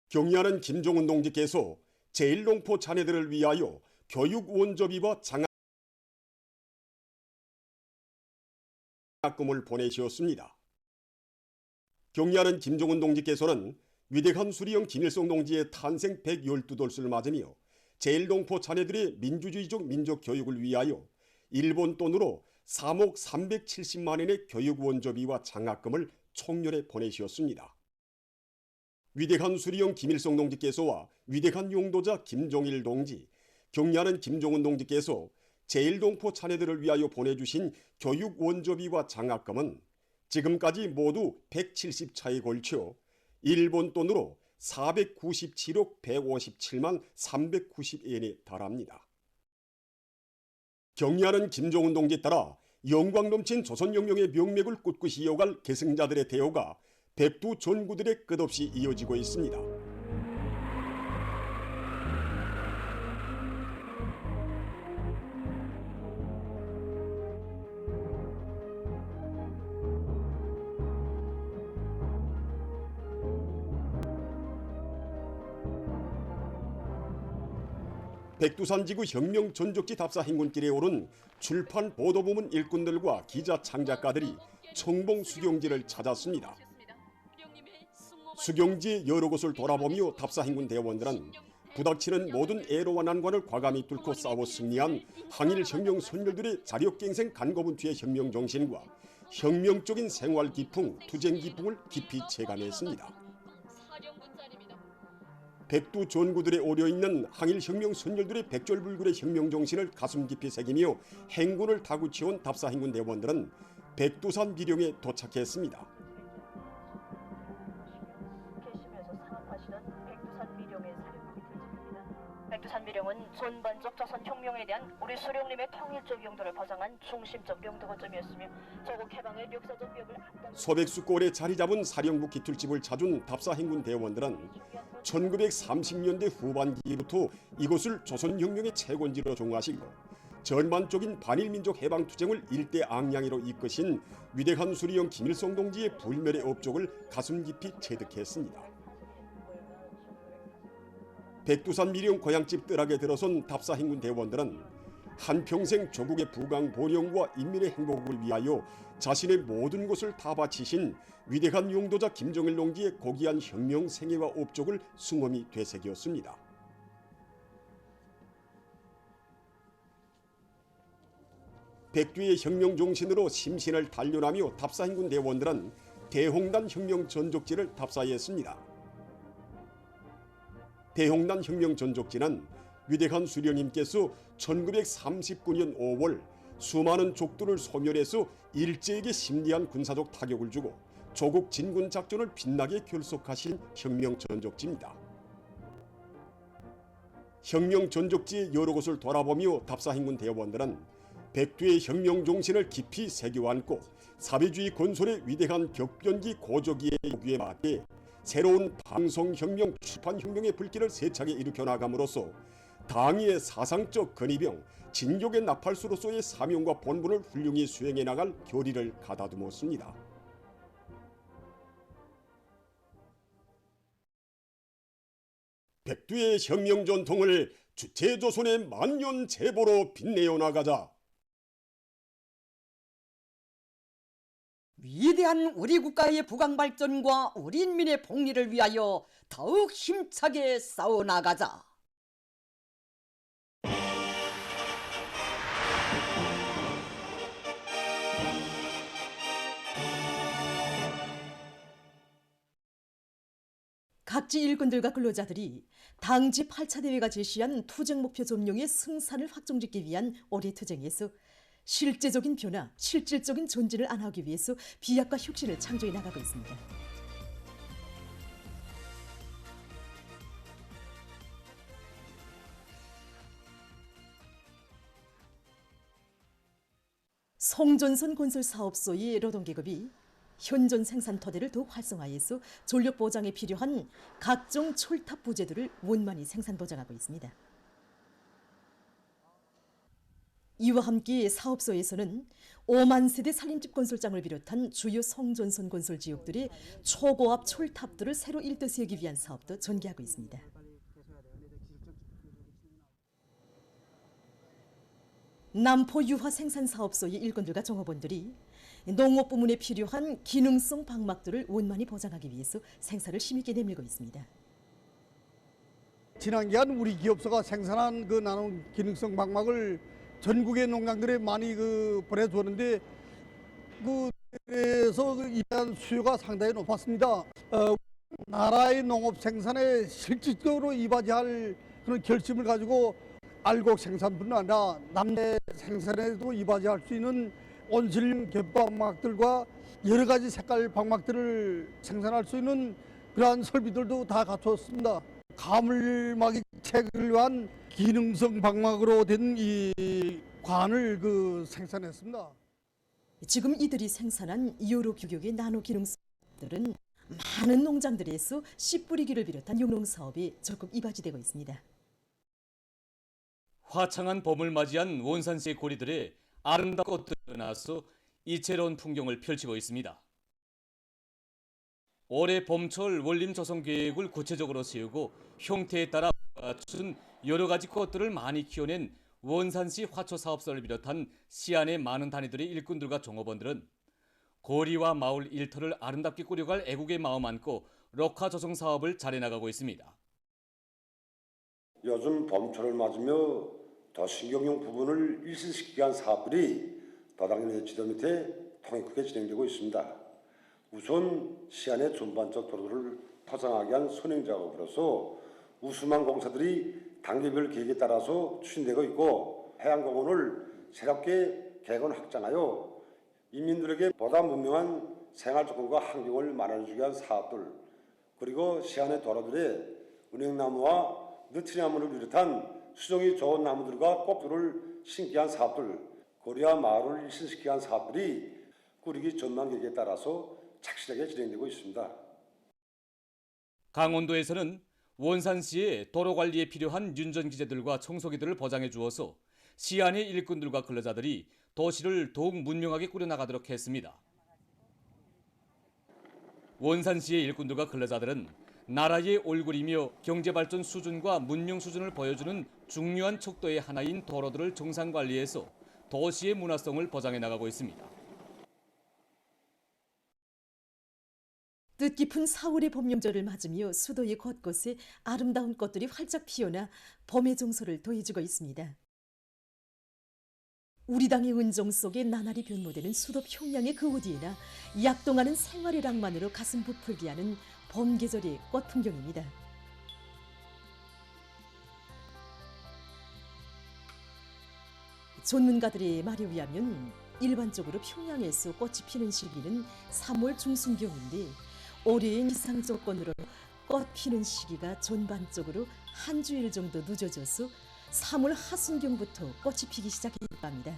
경리하는 김종훈 동지께서 제1농포 자녀들을 위하여 교육 원조비와 장학금을 보내주었습니다. 경리하는 김종훈 동지께서는 위대한 수리형 김일성 동지의 탄생 112돌수를 맞으며 제1농포 자녀들의 민주주의적 민족 교육을 위하여 일본 돈으로 3억 370만 원의 교육 원조비와 장학금을 총련에 보내주었습니다. 위대한 수리형 김일성 동지께서와 위대한 용도자 김종일 동지, 경리하는 김종훈 동지께서 제1동포 자녀들을 위하여 보내주신 교육 원조비와 장학금은 지금까지 모두 170차에 걸쳐 일본 돈으로 497억 157만 390엔에 달합니다. 경리하는 김종훈 동지 따라 영광 넘친 조선혁명의 명맥을 꿋꿋이 이어갈 계승자들의 대호가 백두 전구들의 끝없이 이어지고 있습니다. 백두산지구 혁명 전적지 답사 행군길에 오른 출판 보도부문 일꾼들과 기자 창작가들이 청봉 수경지를 찾았습니다. 수경지 여러 곳을 돌아보며 답사 행군 대원들은 부닥치는 모든 애로와 난관을 과감히 뚫고 싸워 승리한 항일 혁명 선열들의 자력갱생 간거분투의 혁명 정신과 혁명적인 생활 기풍, 투쟁 기풍을 깊이 체감했습니다. 백두 전구들에 오려있는 항일 혁명 선열들의 백절불굴의 혁명 정신을 가슴 깊이 새기며 행군을 다구치온 답사 행군 대원들은 백두산 미령에 도착했습니다. 백두산 미령은 전반적 조선혁명에 대한 우리 수령님의 통일적 용도를 보장한 중심적 용도 거점이었으며 조국 해방의 역사적 벽을 소백수골에 자리 잡은 사령부 기틀집을 찾은 답사 행군 대원들은 1930년대 후반기부터 이곳을 조선혁명의 채권지로 정하시고 전반적인 반일민족 해방투쟁을 일대 앙양이로 이끄신 위대한 수리형 김일성 동지의 불멸의 업적을 가슴 깊이 체득했습니다. 백두산 미령 고향집 뜰하게 들어선 답사 행군 대원들은 한평생 조국의 부강 번영과 인민의 행복을 위하여 자신의 모든 것을 다 바치신 위대한 용도자 김종일 동지의 고귀한 혁명 생애와 업적을 숭엄히 되새겼습니다. 백두의 혁명 정신으로 심신을 단련하며 답사 행군 대원들은 대홍단 혁명 전적지를 답사했습니다. 대홍단 혁명 전적지는 위대한 수령님께서 1939년 5월 수많은 족들을 소멸해서 일제에게 심리한 군사적 타격을 주고 조국 진군 작전을 빛나게 결속하신 혁명 전적지입니다. 혁명 전적지의 여러 곳을 돌아보며 답사 행군 대원들은 백두의 혁명 정신을 깊이 새겨안고 사회주의 건설의 위대한 격변기 고조기의 요구에 맞게 새로운 방송혁명, 출판혁명의 불길을 세차게 일으켜 나감으로써 당위의 사상적 건의병, 진격의 나팔수로서의 사명과 본분을 훌륭히 수행해 나갈 결의를 가다듬었습니다. 백두의 혁명 전통을 주체조선의 만년 제보로 빛내어 나가자. 위대한 우리 국가의 부강 발전과 우리 인민의 복리를 위하여 더욱 힘차게 싸워 나가자. 각지 일꾼들과 근로자들이 당지 8차 대회가 제시한 투쟁 목표 점령의 승산을 확정짓기 위한 올해 투쟁에서 실제적인 변화, 실질적인 존재를 안하기 위해서 비약과 혁신을 창조해 나가고 있습니다. 송전선 건설 사업소의 노동계급이 현존 생산 토대를 더욱 활성화해서 전력 보장에 필요한 각종 철탑 부재들을 원만히 생산 보장하고 있습니다. 이와 함께 사업소에서는 5만 세대 살림집 건설장을 비롯한 주요 성전선 건설 지역들이 초고압 철탑들을 새로 일도세우기 위한 사업도 전개하고 있습니다. 남포 유화 생산사업소의 일꾼들과 종업원들이 농업 부문에 필요한 기능성 방막들을 원만히 보장하기 위해서 생산을 힘있게 내밀고 있습니다. 지난 기간 우리 기업소가 생산한 그 나눔 기능성 방막을 전국의 농장들에 많이 보내주었는데 그래서 이한 수요가 상당히 높았습니다. 나라의 농업 생산에 실질적으로 이바지할 그런 결심을 가지고 알곡 생산뿐 아니라 남대 생산에도 이바지할 수 있는 온실 겹방막들과 여러 가지 색깔 방막들을 생산할 수 있는 그러한 설비들도 다 갖추었습니다. 가물막이 체계를 위한 기능성 방막으로 된 이 관을 생산했습니다. 지금 이들이 생산한 여러 규격의 나노 기능성들은 많은 농장들에서 씨 뿌리기를 비롯한 용농 사업이 적극 이바지되고 있습니다. 화창한 봄을 맞이한 원산시의 고리들의 아름다운 꽃들이 나서 이채로운 풍경을 펼치고 있습니다. 올해 봄철 원림 조성 계획을 구체적으로 세우고 형태에 따라 갖춘 여러 가지 꽃들을 많이 키워낸 원산시 화초사업소를 비롯한 시안의 많은 단위들의 일꾼들과 종업원들은 고리와 마을 일터를 아름답게 꾸려갈 애국의 마음 안고 럭화 조성 사업을 잘해나가고 있습니다. 요즘 봄철을 맞으며 더 신경용 부분을 일신시키기 위한 사업들이 다당면의 지도 밑에 통행 크게 진행되고 있습니다. 우선 시안의 전반적 도로를 포장하기 위한 선행 작업으로서 우수만 공사들이 단계별 계획에 따라서 추진되고 있고 해양공원을 새롭게 개건 확장하여 인민들에게 보다 문명한 생활 조건과 환경을 마련해주기 위한 사업들, 그리고 시안의 도로들에 은행나무와 느티나무를 비롯한 수종이 좋은 나무들과 꽃들을 심기 위한 사업들, 고리와 마을을 일신시키기 위한 사업들이 꾸리기 전망 계획에 따라서 착실하게 진행되고 있습니다. 강원도에서는 원산시의 도로 관리에 필요한 윤전기재들과 청소기들을 보장해 주어서 시안의 일꾼들과 근로자들이 도시를 더욱 문명하게 꾸려나가도록 했습니다. 원산시의 일꾼들과 근로자들은 나라의 얼굴이며 경제발전 수준과 문명 수준을 보여주는 중요한 척도의 하나인 도로들을 정상관리해서 도시의 문화성을 보장해 나가고 있습니다. 뜻깊은 4월의 봄명절을 맞으며 수도의 곳곳에 아름다운 꽃들이 활짝 피어나 봄의 정서를 더해주고 있습니다. 우리 당의 은정 속에 나날이 변모되는 수도 평양의 그 어디에나 약동하는 생활의 낭만으로 가슴 부풀게 하는 봄 계절의 꽃 풍경입니다. 전문가들의 말에 의하면 일반적으로 평양에서 꽃이 피는 시기는 3월 중순경인데 올해의 이상 조건으로 꽃 피는 시기가 전반적으로 한 주일 정도 늦어져서 3월 하순경부터 꽃이 피기 시작했다고 합니다.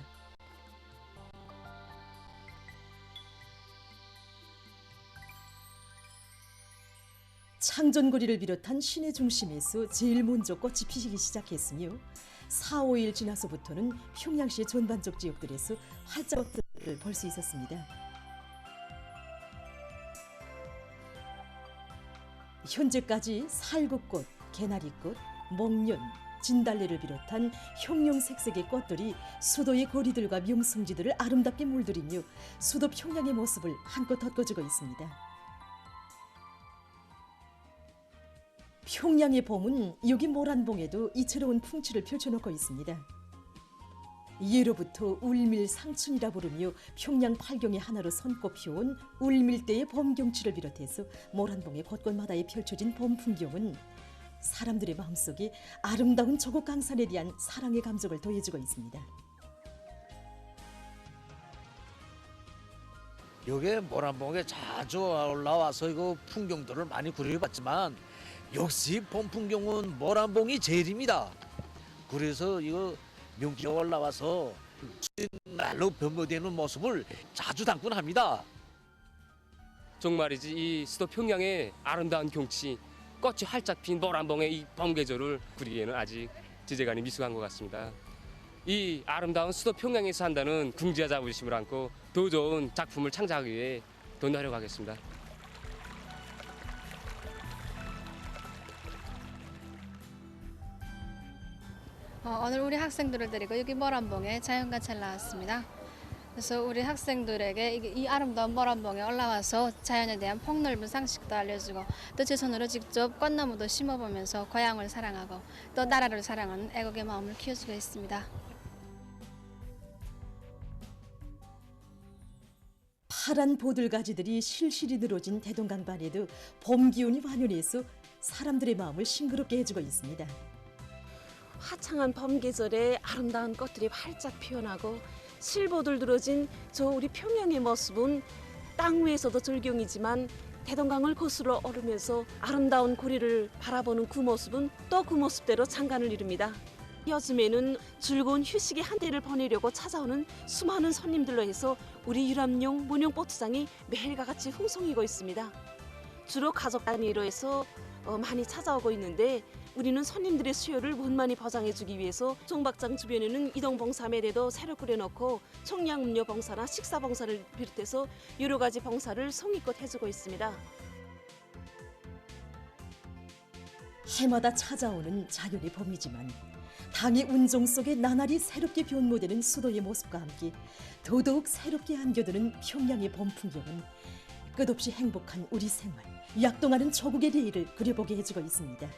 창전거리를 비롯한 시내 중심에서 제일 먼저 꽃이 피기 시작했으며 4, 5일 지나서부터는 평양시의 전반적 지역들에서 활짝 꽃들을 볼 수 있었습니다. 현재까지 살구꽃, 개나리꽃, 목련, 진달래를 비롯한 형형색색의 꽃들이 수도의 거리들과 명성지들을 아름답게 물들이며 수도 평양의 모습을 한껏 돋궈주고 있습니다. 평양의 봄은 여기 모란봉에도 이채로운 풍치를 펼쳐놓고 있습니다. 예로부터 울밀상춘이라 부르며 평양 팔경의 하나로 손꼽혀온 울밀대의 봄 경치를 비롯해서 모란봉의 곳곳마다에 펼쳐진 봄 풍경은 사람들의 마음속에 아름다운 조국 강산에 대한 사랑의 감정을 더해주고 있습니다. 여기 모란봉에 자주 올라와서 이거 풍경들을 많이 구경해봤지만 역시 봄 풍경은 모란봉이 제일입니다. 그래서 이거 명지에 올라와서 날로 변모되는 모습을 자주 담곤 합니다. 정말이지 이 수도 평양의 아름다운 경치, 꽃이 활짝 핀 모란봉의 이 봄 계절을 그리기에는 아직 지제간이 미숙한 것 같습니다. 이 아름다운 수도 평양에서 한다는 궁지와 자부심을 안고 더 좋은 작품을 창작하기 위해 노력하려고 하겠습니다. 오늘 우리 학생들을 데리고 여기 모란봉에 자연관찰 나왔습니다. 그래서 우리 학생들에게 이 아름다운 모란봉에 올라와서 자연에 대한 폭넓은 상식도 알려주고 또 제 손으로 직접 꽃나무도 심어보면서 고향을 사랑하고 또 나라를 사랑하는 애국의 마음을 키워주고 있습니다. 파란 보들가지들이 실실이 늘어진 대동강반에도 봄 기운이 완연해서 사람들의 마음을 싱그럽게 해주고 있습니다. 화창한 봄 계절에 아름다운 꽃들이 활짝 피어나고 실보들 들어진 저 우리 평양의 모습은 땅 위에서도 절경이지만 대동강을 거슬러 오르면서 아름다운 고리를 바라보는 그 모습은 또 그 모습대로 장관을 이룹니다. 요즘에는 즐거운 휴식의 한때를 보내려고 찾아오는 수많은 손님들로 해서 우리 유람용 문용보트장이 매일과 같이 흥성이고 있습니다. 주로 가족 단위로 해서 많이 찾아오고 있는데 우리는 손님들의 수요를 원만히 보장해주기 위해서 종박장 주변에는 이동봉사매대도 새로 꾸려놓고 청량음료 봉사나 식사 봉사를 비롯해서 여러 가지 봉사를 성의껏 해주고 있습니다. 해마다 찾아오는 자연의 봄이지만 당의 운종 속에 나날이 새롭게 변모되는 수도의 모습과 함께 더더욱 새롭게 안겨드는 평양의 봄 풍경은 끝없이 행복한 우리 생활, 약동하는 조국의 내일을 그려보게 해주고 있습니다.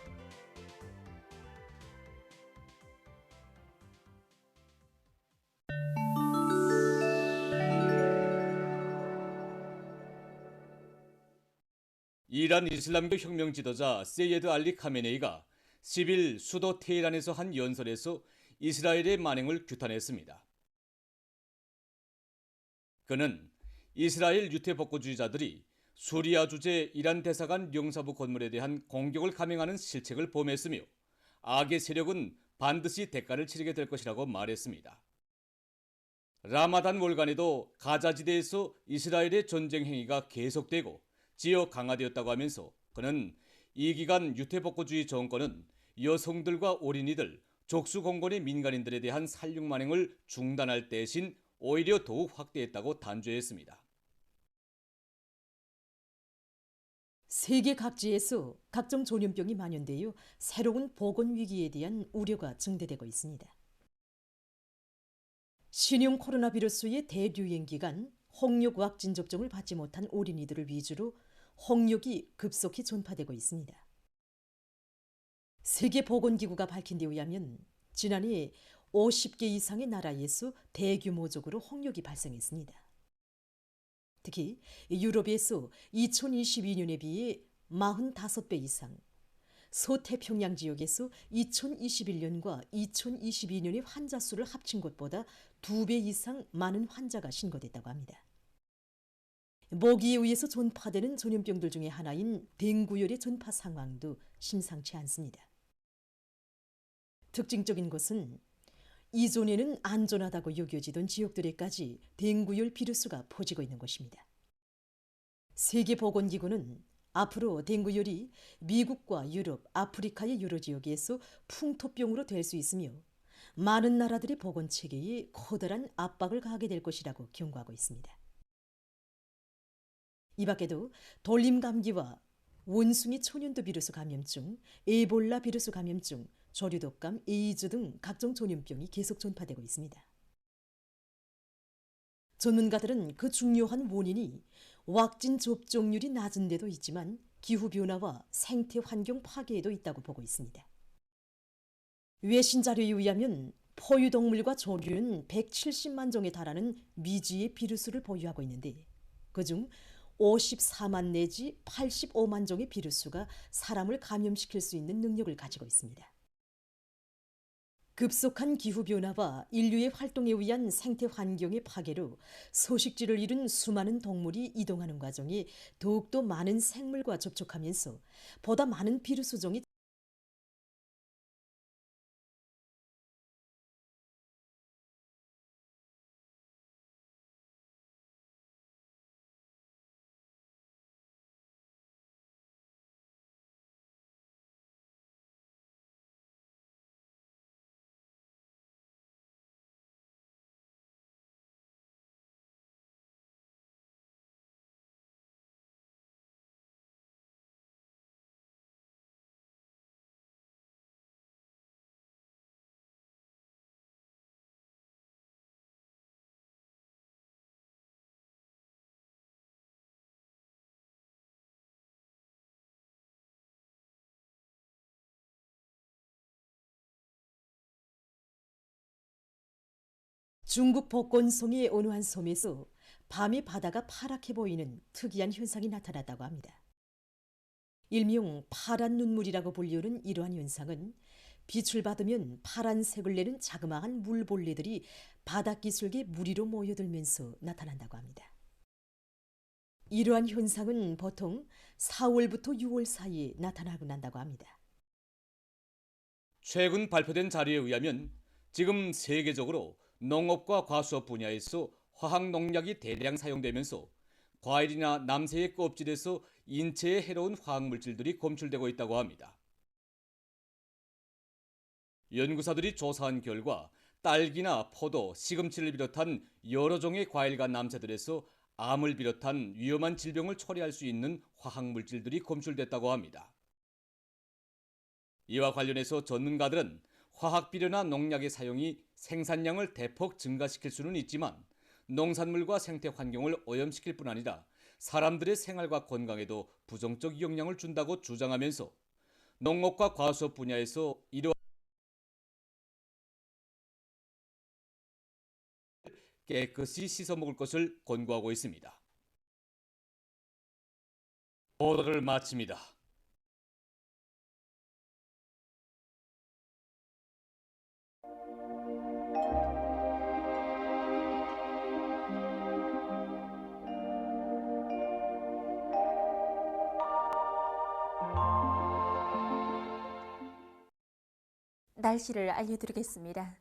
이란 이슬람교 혁명 지도자 세예드 알리 카메네이가 10일 수도 테헤란에서 한 연설에서 이스라엘의 만행을 규탄했습니다. 그는 이스라엘 유태복구주의자들이 수리아 주재 이란 대사관 영사부 건물에 대한 공격을 감행하는 실책을 범했으며 악의 세력은 반드시 대가를 치르게 될 것이라고 말했습니다. 라마단 월간에도 가자지대에서 이스라엘의 전쟁 행위가 계속되고 지역 강화되었다고 하면서 그는 이 기간 유태복구주의 정권은 여성들과 어린이들, 족수공곤의 민간인들에 대한 살육 만행을 중단할 대신 오히려 더욱 확대했다고 단죄했습니다. 세계 각지에서 각종 전염병이 만연되어 새로운 보건 위기에 대한 우려가 증대되고 있습니다. 신형 코로나 비루스의 대유행 기간 홍역 왁진 접종을 받지 못한 어린이들을 위주로 홍역이 급속히 전파되고 있습니다. 세계보건기구가 밝힌 데 의하면 지난해 50개 이상의 나라에서 대규모적으로 홍역이 발생했습니다. 특히 유럽에서 2022년에 비해 45배 이상, 서태평양 지역에서 2021년과 2022년의 환자 수를 합친 것보다 2배 이상 많은 환자가 신고됐다고 합니다. 모기에 의해서 전파되는 전염병들 중에 하나인 댕구열의 전파 상황도 심상치 않습니다. 특징적인 것은 이전에는 안전하다고 여겨지던 지역들에까지 댕구열 비루스가 퍼지고 있는 것입니다. 세계보건기구는 앞으로 댕구열이 미국과 유럽, 아프리카의 여러 지역에서 풍토병으로 될 수 있으며 많은 나라들의 보건체계에 커다란 압박을 가하게 될 것이라고 경고하고 있습니다. 이 밖에도 돌림감기와 원숭이 초년도 비루스 감염증, 에볼라 비루스 감염증, 조류독감, 에이즈 등 각종 전염병이 계속 전파되고 있습니다. 전문가들은 그 중요한 원인이 왁진 접종률이 낮은 데도 있지만 기후변화와 생태 환경 파괴에도 있다고 보고 있습니다. 외신 자료에 의하면 포유동물과 조류는 170만 종에 달하는 미지의 비루스를 보유하고 있는데 그중 54만 내지 85만 종의 비루스가 사람을 감염시킬 수 있는 능력을 가지고 있습니다. 급속한 기후변화와 인류의 활동에 의한 생태 환경의 파괴로 서식지를 잃은 수많은 동물이 이동하는 과정에 더욱더 많은 생물과 접촉하면서 보다 많은 비루스종이 중국 복건송의 온화한 섬에서 밤이 바다가 파랗게 보이는 특이한 현상이 나타났다고 합니다. 일명 파란 눈물이라고 불리우는 이러한 현상은 빛을 받으면 파란색을 내는 자그마한 물볼레들이 바닷기슭에 무리로 모여들면서 나타난다고 합니다. 이러한 현상은 보통 4월부터 6월 사이에 나타나고 난다고 합니다. 최근 발표된 자료에 의하면 지금 세계적으로 농업과 과수업 분야에서 화학 농약이 대량 사용되면서 과일이나 남새의 껍질에서 인체에 해로운 화학 물질들이 검출되고 있다고 합니다. 연구사들이 조사한 결과 딸기나 포도, 시금치를 비롯한 여러 종의 과일과 남새들에서 암을 비롯한 위험한 질병을 초래할 수 있는 화학 물질들이 검출됐다고 합니다. 이와 관련해서 전문가들은 화학 비료나 농약의 사용이 생산량을 대폭 증가시킬 수는 있지만 농산물과 생태 환경을 오염시킬 뿐 아니라 사람들의 생활과 건강에도 부정적 영향을 준다고 주장하면서 농업과 과수업 분야에서 이러한 깨끗이 씻어 먹을 것을 권고하고 있습니다. 보도를 마칩니다. 날씨를 알려드리겠습니다.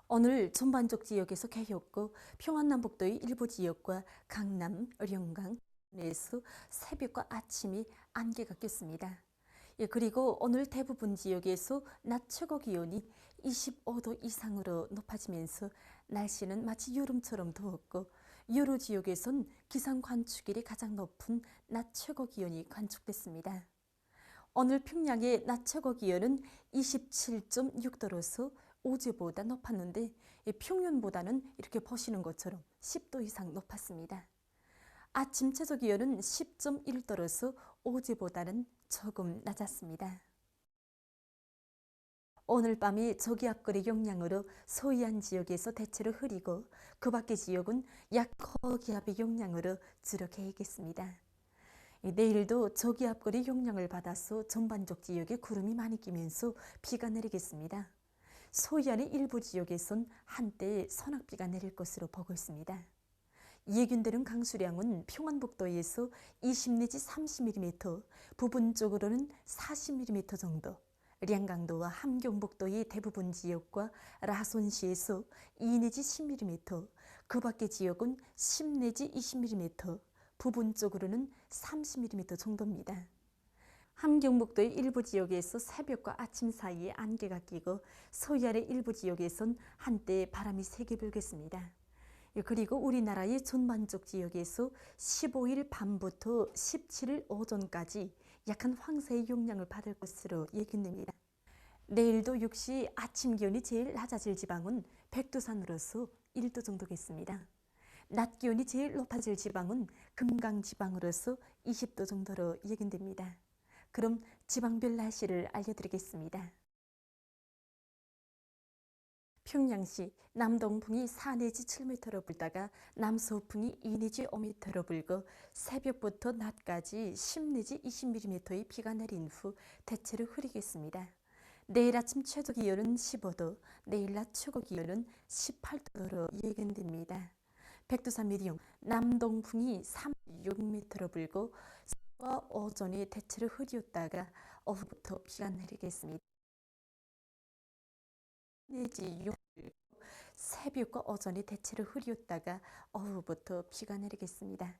오늘 전반적 지역에서 개혁고 평안남북도의 일부 지역과 강남, 의령강, 내수 새벽과 아침이 안개가 꼈습니다. 그리고 오늘 대부분 지역에서 낮 최고 기온이 25도 이상으로 높아지면서 날씨는 마치 여름처럼 더웠고 여러 지역에선 기상 관측일이 가장 높은 낮 최고 기온이 관측됐습니다. 오늘 평양의 낮 최고 기온은 27.6도로서 어제보다 높았는데 평년보다는 이렇게 보시는 것처럼 10도 이상 높았습니다. 아침 최저 기온은 10.1도로서 어제보다는 조금 낮았습니다. 오늘 밤이 저기압골의 영향으로 서해안 지역에서 대체로 흐리고 그 밖의 지역은 약고기압의 영향으로 주로 개겠습니다. 내일도 저기압골의 영향을 받아서 전반적 지역에 구름이 많이 끼면서 비가 내리겠습니다. 서해안의 일부 지역에선 한때 소낙비가 내릴 것으로 보고 있습니다. 예견되는 강수량은 평안북도에서 20 내지 30mm, 부분적으로는 40mm 정도, 량강도와 함경북도의 대부분 지역과 라손시에서 2 내지 10mm, 그 밖의 지역은 10 내지 20mm, 부분적으로는 30mm 정도입니다. 함경북도의 일부 지역에서 새벽과 아침 사이에 안개가 끼고 서해안의 일부 지역에선 한때 바람이 세게 불겠습니다. 그리고 우리나라의 전반적 지역에서 15일 밤부터 17일 오전까지 약한 황사의 영향을 받을 것으로 예견됩니다. 내일도 역시 아침 기온이 제일 낮아질 지방은 백두산으로서 1도 정도겠습니다. 낮 기온이 제일 높아질 지방은 금강 지방으로서 20도 정도로 예견됩니다. 그럼 지방별 날씨를 알려드리겠습니다. 평양시 남동풍이 4 내지 7m로 불다가 남서풍이 2 내지 5m로 불고 새벽부터 낮까지 10 내지 20mm의 비가 내린 후 대체로 흐리겠습니다. 내일 아침 최저 기온은 15도, 내일 낮 최고 기온은 18도로 예견됩니다. 백두산 미리용 남동풍이 3-6m로 불고 오전에 대체로 흐렸다가 오후부터 비가 내리겠습니다. 내지 새벽과 오전에 대체로 흐렸다가 오후부터 비가 내리겠습니다.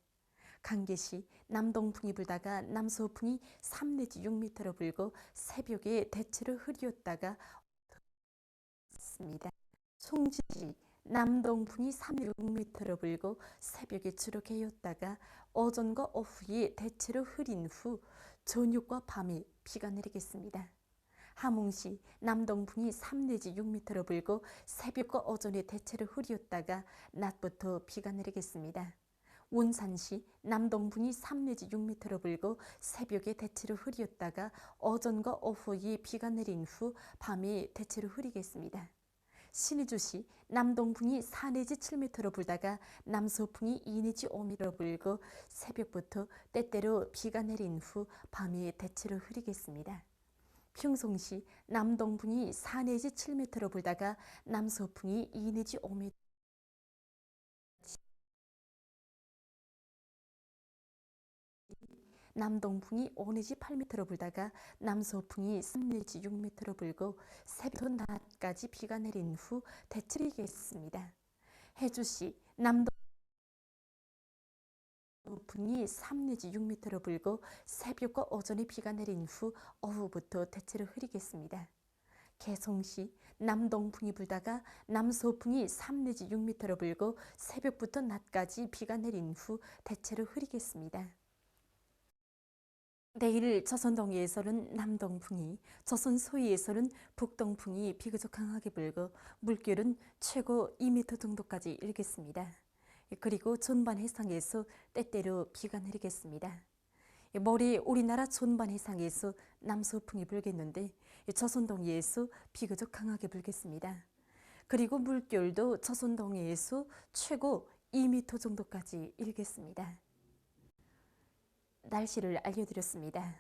강계시 남동풍이 불다가 남서풍이 3 내지 6m로 불고 새벽에 대체로 흐렸다가 있습니다. 송지시 남동풍이 3-6m로 불고 새벽에 주로 개었다가 오전과 오후에 대체로 흐린 후 저녁과 밤에 비가 내리겠습니다. 함흥시 남동풍이 3 내지 6m로 불고 새벽과 오전에 대체로 흐렸다가 낮부터 비가 내리겠습니다. 원산시 남동풍이 3 내지 6m로 불고 새벽에 대체로 흐렸다가 오전과 오후에 비가 내린 후 밤에 대체로 흐리겠습니다. 신의주시 남동풍이 4 내지 7m로 불다가 남서풍이 2 내지 5m로 불고 새벽부터 때때로 비가 내린 후 밤에 대체로 흐리겠습니다. 평송시 남동풍이 4 내지 7m로 불다가 남서풍이 2 내지 5m 남동풍이 5 내지 8m로 불다가 남서풍이 3 내지 6m로 불고 새벽부터 낮까지 비가 내린 후 대체이겠습니다. 해주시 남동풍이 3 내지 6m로 불고 새벽과 오전에 비가 내린 후 오후부터 대체로 흐리겠습니다. 개송시 남동풍이 불다가 남서풍이 3 내지 6m로 불고 새벽부터 낮까지 비가 내린 후 대체로 흐리겠습니다. 내일 조선 동해에서는 남동풍이, 조선 서해에서는 북동풍이 비교적 강하게 불고 물결은 최고 2m 정도까지 일겠습니다. 그리고 전반 해상에서 때때로 비가 내리겠습니다. 모레 우리나라 전반 해상에서 남서풍이 불겠는데 조선 동해에서 비교적 강하게 불겠습니다. 그리고 물결도 조선 동해에서 최고 2m 정도까지 일겠습니다. 날씨를 알려드렸습니다.